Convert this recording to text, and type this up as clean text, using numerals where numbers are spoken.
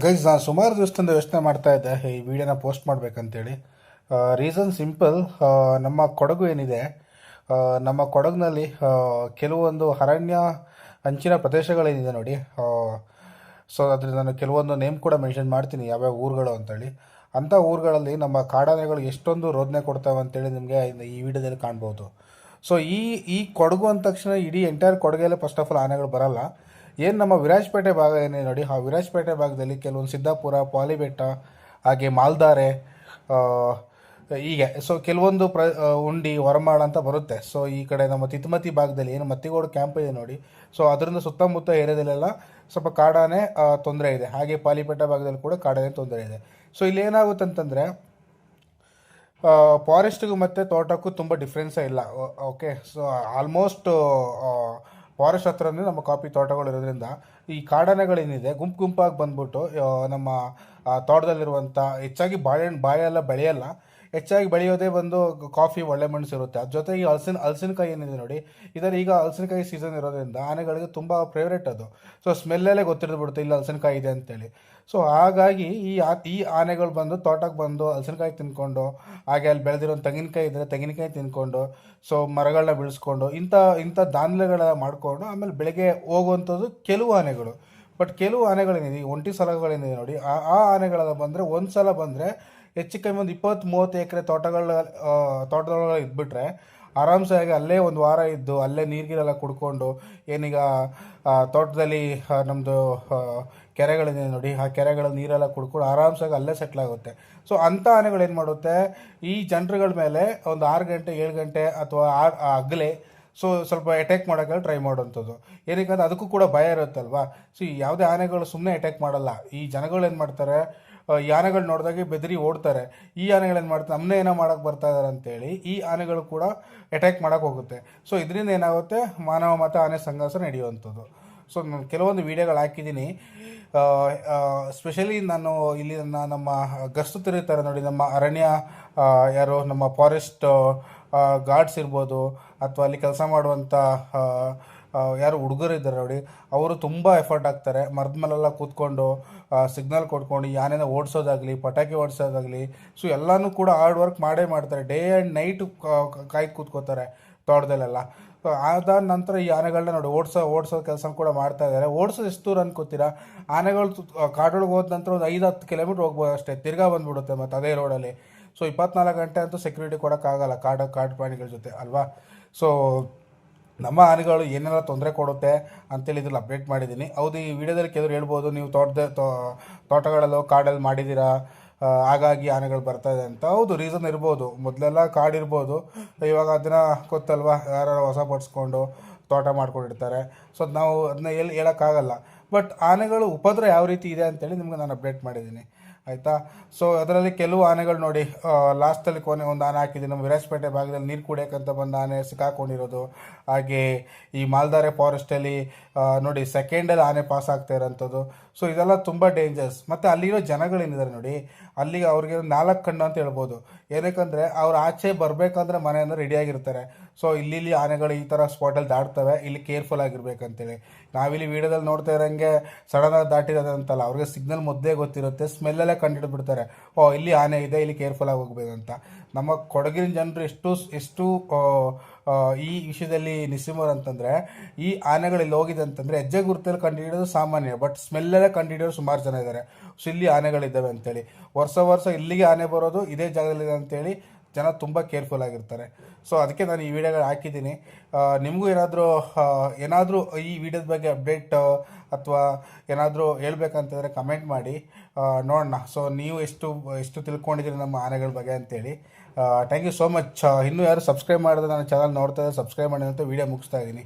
Guys, ನಾನು ಸುಮಾರು ದಿವಸದಿಂದ ಯೋಚನೆ ಮಾಡ್ತಾ ಇದ್ದೆ ಈ ವಿಡಿಯೋನ ಪೋಸ್ಟ್ ಮಾಡಬೇಕಂತೇಳಿ. Reason simple. ನಮ್ಮ ಕೊಡಗು ಏನಿದೆ, ನಮ್ಮ ಕೊಡಗಿನಲ್ಲಿ ಕೆಲವೊಂದು ಅರಣ್ಯ ಅಂಚಿನ ಪ್ರದೇಶಗಳೇನಿದೆ ನೋಡಿ. ಸೊ ಅದ್ರಲ್ಲಿ ನಾನು ಕೆಲವೊಂದು ನೇಮ್ ಕೂಡ ಮೆನ್ಷನ್ ಮಾಡ್ತೀನಿ, ಯಾವ್ಯಾವ ಊರುಗಳು ಅಂತೇಳಿ. ಅಂಥ ಊರುಗಳಲ್ಲಿ ನಮ್ಮ ಕಾಡಾನೆಗಳು ಎಷ್ಟೊಂದು ರೋದನೆ ಕೊಡ್ತಾವೆ ಅಂತೇಳಿ ನಿಮಗೆ ಈ ವಿಡಿಯೋದಲ್ಲಿ ಕಾಣ್ಬೋದು. ಸೊ ಈ ಕೊಡಗು ಅಂದ ತಕ್ಷಣ ಇಡೀ ಎಂಟೈರ್ ಕೊಡಗೆಲ್ಲ ಫಸ್ಟ್ ಆಫ್ ಆಲ್ ಆನೆಗಳು ಬರಲ್ಲ. ಏನು ನಮ್ಮ ವಿರಾಜಪೇಟೆ ಭಾಗ ಏನೇ ನೋಡಿ, ಆ ವಿರಾಜಪೇಟೆ ಭಾಗದಲ್ಲಿ ಕೆಲವೊಂದು ಸಿದ್ದಾಪುರ, ಪಾಲಿಬೆಟ್ಟ, ಹಾಗೆ ಮಾಲ್ದಾರೆ, ಹೀಗೆ ಸೊ ಕೆಲವೊಂದು ಉಂಡಿ, ಹೊರಮಾಳ ಅಂತ ಬರುತ್ತೆ. ಸೊ ಈ ಕಡೆ ನಮ್ಮ ತಿತ್ಮತಿ ಭಾಗದಲ್ಲಿ ಏನು ಮತ್ತಿಗೋಡು ಕ್ಯಾಂಪ್ ಇದೆ ನೋಡಿ, ಸೊ ಅದರಿಂದ ಸುತ್ತಮುತ್ತ ಏರಿಯಾದಲ್ಲೆಲ್ಲ ಸ್ವಲ್ಪ ಕಾಡಾನೆ ತೊಂದರೆ ಇದೆ. ಹಾಗೆ ಪಾಲಿಪೇಟ ಭಾಗದಲ್ಲಿ ಕೂಡ ಕಾಡಾನೆ ತೊಂದರೆ ಇದೆ. ಸೊ ಇಲ್ಲಿ ಏನಾಗುತ್ತೆ ಅಂತಂದರೆ, ಫಾರೆಸ್ಟ್ಗೂ ಮತ್ತು ತೋಟಕ್ಕೂ ತುಂಬ ಡಿಫ್ರೆನ್ಸೇ ಇಲ್ಲ. ಓಕೆ, ಸೊ ಆಲ್ಮೋಸ್ಟ್ ಫಾರೆಸ್ಟ್ ಹತ್ರನೇ ನಮ್ಮ ಕಾಫಿ ತೋಟಗಳು ಇರೋದ್ರಿಂದ ಈ ಕಾಡಾನೆಗಳೇನಿದೆ ಗುಂಪು ಗುಂಪಾಗಿ ಬಂದ್ಬಿಟ್ಟು ನಮ್ಮ ತೋಟದಲ್ಲಿರುವಂಥ ಹೆಚ್ಚಾಗಿ ಬಾಳೆಲ್ಲ ಬೆಳೆಯಲ್ಲ. ಹೆಚ್ಚಾಗಿ ಬೆಳೆಯೋದೇ ಬಂದು ಕಾಫಿ, ಒಳ್ಳೆ ಮೆಣಸು ಇರುತ್ತೆ. ಅದ್ರ ಜೊತೆಗೆ ಹಲಸಿನಕಾಯಿ ಏನಿದೆ ನೋಡಿ, ಇದರ ಈಗ ಹಲಸಿನಕಾಯಿ ಸೀಸನ್ ಇರೋದ್ರಿಂದ ಆನೆಗಳಿಗೆ ತುಂಬ ಫೇವ್ರೇಟ್ ಅದು. ಸೊ ಸ್ಮೆಲ್ಲಲ್ಲೇ ಗೊತ್ತಿರ್ಬಿಡುತ್ತೆ ಇಲ್ಲಿ ಹಲಸಿನಕಾಯಿ ಇದೆ ಅಂತೇಳಿ. ಸೊ ಹಾಗಾಗಿ ಈ ಆನೆಗಳು ಬಂದು ತೋಟಕ್ಕೆ ಬಂದು ಹಲಸಿನಕಾಯಿ ತಿನ್ಕೊಂಡು, ಹಾಗೆ ಅಲ್ಲಿ ಬೆಳೆದಿರೋ ತೆಂಗಿನಕಾಯಿ ಇದ್ದರೆ ತೆಂಗಿನಕಾಯಿ ತಿನ್ಕೊಂಡು, ಸೊ ಮರಗಳನ್ನ ಬೆಳೆಸ್ಕೊಂಡು ಇಂಥ ದಾನ್ಲೆಗಳ ಮಾಡಿಕೊಂಡು ಆಮೇಲೆ ಬೆಳಗ್ಗೆ ಹೋಗುವಂಥದ್ದು ಕೆಲವು ಆನೆಗಳು. ಬಟ್ ಕೆಲವು ಆನೆಗಳೇನಿದೆ, ಈ ಒಂಟಿ ಸಲಗಳೇನಿದೆ ನೋಡಿ, ಆ ಆನೆಗಳೆಲ್ಲ ಬಂದರೆ ಒಂದು ಸಲ ಬಂದರೆ ಹೆಚ್ಚು ಕಮ್ಮಿ ಒಂದು 20-30 ಎಕರೆ ತೋಟದೊಳಗೆ ಇದ್ಬಿಟ್ರೆ ಆರಾಮ್ಸೆ ಆಗಿ ಅಲ್ಲೇ ಒಂದು ವಾರ ಇದ್ದು ಅಲ್ಲೇ ನೀರಿಗೆಲ್ಲ ಕುಡ್ಕೊಂಡು, ಏನೀಗ ತೋಟದಲ್ಲಿ ನಮ್ಮದು ಕೆರೆಗಳಿದೆ ನೋಡಿ, ಆ ಕೆರೆಗಳ ನೀರೆಲ್ಲ ಕುಡ್ಕೊಂಡು ಆರಾಮ್ಸಾಗಿ ಅಲ್ಲೇ ಸೆಟ್ಲ್ ಆಗುತ್ತೆ. ಸೊ ಅಂಥ ಆನೆಗಳು ಏನು ಮಾಡುತ್ತೆ, ಈ ಜನರುಗಳ ಮೇಲೆ ಒಂದು 6 ಗಂಟೆ 7 ಗಂಟೆ ಅಥವಾ ಅಗಲೇ ಸೊ ಸ್ವಲ್ಪ ಅಟ್ಯಾಕ್ ಮಾಡೋಕ್ಕೆ ಟ್ರೈ ಮಾಡುವಂಥದ್ದು. ಏನಕ್ಕೆ ಅದಕ್ಕೂ ಕೂಡ ಭಯ ಇರುತ್ತಲ್ವಾ. ಸೊ ಯಾವುದೇ ಆನೆಗಳು ಸುಮ್ಮನೆ ಅಟ್ಯಾಕ್ ಮಾಡಲ್ಲ. ಈ ಜನಗಳು ಏನು ಮಾಡ್ತಾರೆ, ಈ ಆನೆಗಳು ನೋಡಿದಾಗೆ ಬೆದರಿ ಓಡ್ತಾರೆ. ಈ ಆನೆಗಳೇನು ಮಾಡ್ತಾರೆ, ನಮ್ಮನ್ನೇ ಏನೋ ಮಾಡೋಕ್ಕೆ ಬರ್ತಾ ಇದ್ದಾರೆ ಅಂತೇಳಿ ಈ ಆನೆಗಳು ಕೂಡ ಅಟ್ಯಾಕ್ ಮಾಡೋಕ್ಕೆ ಹೋಗುತ್ತೆ. ಸೊ ಇದರಿಂದ ಏನಾಗುತ್ತೆ, ಮಾನವ ಮತ್ತು ಆನೆ ಸಂಘರ್ಷ ನಡೆಯುವಂಥದ್ದು. ಸೊ ನಾನು ಕೆಲವೊಂದು ವೀಡಿಯೋಗಳು ಹಾಕಿದ್ದೀನಿ. ಸ್ಪೆಷಲಿ ನಾನು ಇಲ್ಲಿ ನಮ್ಮ ಗಸ್ತು ತಿರುತ್ತಾರೆ ನೋಡಿ, ನಮ್ಮ ಅರಣ್ಯ ಯಾರು ನಮ್ಮ ಫಾರೆಸ್ಟ್ ಗಾರ್ಡ್ಸ್ ಇರ್ಬೋದು, ಅಥವಾ ಅಲ್ಲಿ ಕೆಲಸ ಮಾಡುವಂಥ ಯಾರು ಹುಡುಗರು ಇದ್ದಾರೆ ನೋಡಿ, ಅವರು ತುಂಬ ಎಫರ್ಟ್ ಹಾಕ್ತಾರೆ. ಮರದ ಮೇಲೆಲ್ಲ ಕೂತ್ಕೊಂಡು ಸಿಗ್ನಲ್ ಕೊಟ್ಕೊಂಡು ಈ ಆನೆನ ಓಡಿಸೋದಾಗಲಿ, ಪಟಾಕಿ ಓಡಿಸೋದಾಗಲಿ, ಸೊ ಎಲ್ಲನೂ ಕೂಡ ಹಾರ್ಡ್ ವರ್ಕ್ ಮಾಡೇ ಮಾಡ್ತಾರೆ. ಡೇ ಆ್ಯಂಡ್ ನೈಟ್ ಕಾಯಿ ಕೂತ್ಕೋತಾರೆ ತೋಟದಲ್ಲೆಲ್ಲ. ಅದಾದ ನಂತರ ಈ ಆನೆಗಳನ್ನ ನೋಡಿ ಓಡಿಸೋ ಕೆಲಸ ಕೂಡ ಮಾಡ್ತಾ ಇದ್ದಾರೆ. ಓಡಿಸೋದು ಎಷ್ಟು ದೂರ ಅನ್ಕೋತೀರಾ, ಆನೆಗಳು ಕಾಡೊಳಗೆ ಹೋದ ನಂತರ ಒಂದು 5-10 ಕಿಲೋಮೀಟ್ರ್ ಹೋಗ್ಬೋದು ಅಷ್ಟೇ, ತಿರ್ಗಾ ಬಂದುಬಿಡುತ್ತೆ ಮತ್ತು ಅದೇ ರೋಡಲ್ಲಿ. ಸೊ 24 ಗಂಟೆ ಅಂತೂ ಸೆಕ್ಯೂರಿಟಿ ಕೊಡೋಕ್ಕಾಗಲ್ಲ ಕಾಡು ಪ್ರಾಣಿಗಳ ಜೊತೆ ಅಲ್ವಾ. ಸೊ ನಮ್ಮ ಆನೆಗಳು ಏನೆಲ್ಲ ತೊಂದರೆ ಕೊಡುತ್ತೆ ಅಂತೇಳಿ ಇದ್ರಲ್ಲಿ ಅಪ್ಡೇಟ್ ಮಾಡಿದ್ದೀನಿ. ಹೌದು, ಈ ವಿಡಿಯೋದಲ್ಲಿ ಕೆಲವರು ಹೇಳ್ಬೋದು, ನೀವು ತೋಟಗಳಲ್ಲೋ ಕಾಡಲ್ಲಿ ಮಾಡಿದ್ದೀರಾ, ಹಾಗಾಗಿ ಆನೆಗಳು ಬರ್ತಾ ಇದೆ ಅಂತ. ಹೌದು, ರೀಸನ್ ಇರ್ಬೋದು. ಮೊದಲೆಲ್ಲ ಕಾಡಿರ್ಬೋದು, ಇವಾಗ ಅದನ್ನು ಗೊತ್ತಲ್ವಾ, ಯಾರು ಹೊಸ ಪಡಿಸ್ಕೊಂಡು ತೋಟ ಮಾಡ್ಕೊಂಡಿರ್ತಾರೆ. ಸೊ ನಾವು ಅದನ್ನ ಹೇಳೋಕ್ಕಾಗಲ್ಲ. ಬಟ್ ಆನೆಗಳು ಉಪದ್ರ ಯಾವ ರೀತಿ ಇದೆ ಅಂತೇಳಿ ನಿಮ್ಗೆ ನಾನು ಅಪ್ಡೇಟ್ ಮಾಡಿದ್ದೀನಿ, ಆಯಿತಾ. ಸೊ ಅದರಲ್ಲಿ ಕೆಲವು ಆನೆಗಳು ನೋಡಿ, ಲಾಸ್ಟಲ್ಲಿ ಕೊನೆ ಒಂದು ಆನೆ ಹಾಕಿದ್ದೀನಿ. ನಮ್ಮ ವಿರಾಜಪೇಟೆ ಭಾಗದಲ್ಲಿ ನೀರು ಕುಡಿಯೋಕ್ಕಂತ ಬಂದ ಆನೆ ಸಿಕ್ಕಾಕೊಂಡಿರೋದು. ಹಾಗೆ ಈ ಮಾಲ್ದಾರೆ ಫಾರೆಸ್ಟಲ್ಲಿ ನೋಡಿ ಸೆಕೆಂಡಲ್ಲಿ ಆನೆ ಪಾಸ್ ಆಗ್ತಾ ಇರೋಂಥದ್ದು. ಸೊ ಇದೆಲ್ಲ ತುಂಬ ಡೇಂಜರ್ಸ್. ಮತ್ತು ಅಲ್ಲಿರೋ ಜನಗಳೇನಿದ್ದಾರೆ ನೋಡಿ, ಅಲ್ಲಿಗೆ ಅವ್ರಿಗೆ 4 ಕಣ್ಣು ಅಂತ ಹೇಳ್ಬೋದು. ಏನಕ್ಕಂದರೆ ಅವ್ರು ಆಚೆ ಬರಬೇಕಂದ್ರೆ ಮನೆಯಿಂದ ರೆಡಿಯಾಗಿರ್ತಾರೆ. ಸೊ ಇಲ್ಲಿ ಆನೆಗಳು ಈ ಥರ ಸ್ಪಾಟಲ್ಲಿ ದಾಟ್ತವೆ, ಇಲ್ಲಿ ಕೇರ್ಫುಲ್ ಆಗಿರ್ಬೇಕಂತೇಳಿ. ನಾವಿಲ್ಲಿ ವೀಡಿಯೋದಲ್ಲಿ ನೋಡ್ತಾ ಇರೋಂಗೆ ಸಡನ್ನಾಗಿ ದಾಟಿರೋದಂತಲ್ಲ, ಅವ್ರಿಗೆ ಸಿಗ್ನಲ್ ಮೊದಲೇ ಗೊತ್ತಿರುತ್ತೆ, ಸ್ಮೆಲ್ಲಲ್ಲೇ ಕಂಡುಹಿಡಿದ್ಬಿಡ್ತಾರೆ, ಇಲ್ಲಿ ಆನೆ ಇದೆ, ಇಲ್ಲಿ ಕೇರ್ಫುಲ್ಲಾಗಿ ಹೋಗ್ಬೇಕಂತ. ನಮ್ಮ ಕೊಡಗಿನ ಜನರು ಎಷ್ಟು ಈ ವಿಷಯದಲ್ಲಿ ನಿಸ್ಸಿಮರು ಅಂತಂದರೆ, ಈ ಆನೆಗಳಲ್ಲಿ ಹೋಗಿದೆ ಅಂತಂದರೆ ಹೆಜ್ಜೆ ಗುರುತಲ್ಲಿ ಕಂಡುಹಿಡಿಯೋದು ಸಾಮಾನ್ಯ, ಬಟ್ ಸ್ಮೆಲ್ಲಲ್ಲೇ ಕಂಡುಹಿಡಿಯೋರು ಸುಮಾರು ಜನ ಇದ್ದಾರೆ. ಸೊ ಇಲ್ಲಿ ಆನೆಗಳಿದ್ದಾವೆ ಅಂತೇಳಿ ವರ್ಷ ಇಲ್ಲಿಗೆ ಆನೆ ಬರೋದು ಇದೇ ಜಾಗದಲ್ಲಿದೆ ಅಂತೇಳಿ ಜನ ತುಂಬ ಕೇರ್ಫುಲ್ ಆಗಿರ್ತಾರೆ. ಸೊ ಅದಕ್ಕೆ ನಾನು ಈ ವಿಡಿಯೋಗಳು ಹಾಕಿದ್ದೀನಿ. ನಿಮಗೂ ಏನಾದರೂ ಈ ವಿಡಿಯೋದ ಬಗ್ಗೆ ಅಪ್ಡೇಟ್ ಅಥವಾ ಏನಾದರೂ ಹೇಳ್ಬೇಕಂತಂದರೆ ಕಮೆಂಟ್ ಮಾಡಿ ನೋಡೋಣ. ಸೊ ನೀವು ಎಷ್ಟು ತಿಳ್ಕೊಂಡಿದ್ದೀರಿ ನಮ್ಮ ಆನೆಗಳ ಬಗ್ಗೆ ಅಂತೇಳಿ. Thank you so much. ಇನ್ನೂ ಯಾರು ಸಬ್ಸ್ಕ್ರೈಬ್ ಮಾಡಿದ್ರೆ ನನ್ನ ಚಾನಲ್ ನೋಡ್ತಾ ಇದ್ದಾರೆ, ಸಬ್ಸ್ಕ್ರೈಬ್ ಮಾಡಿ ಅಂತ ವಿಡಿಯೋ ಮುಗಿಸ್ತಾ ಇದ್ದೀನಿ.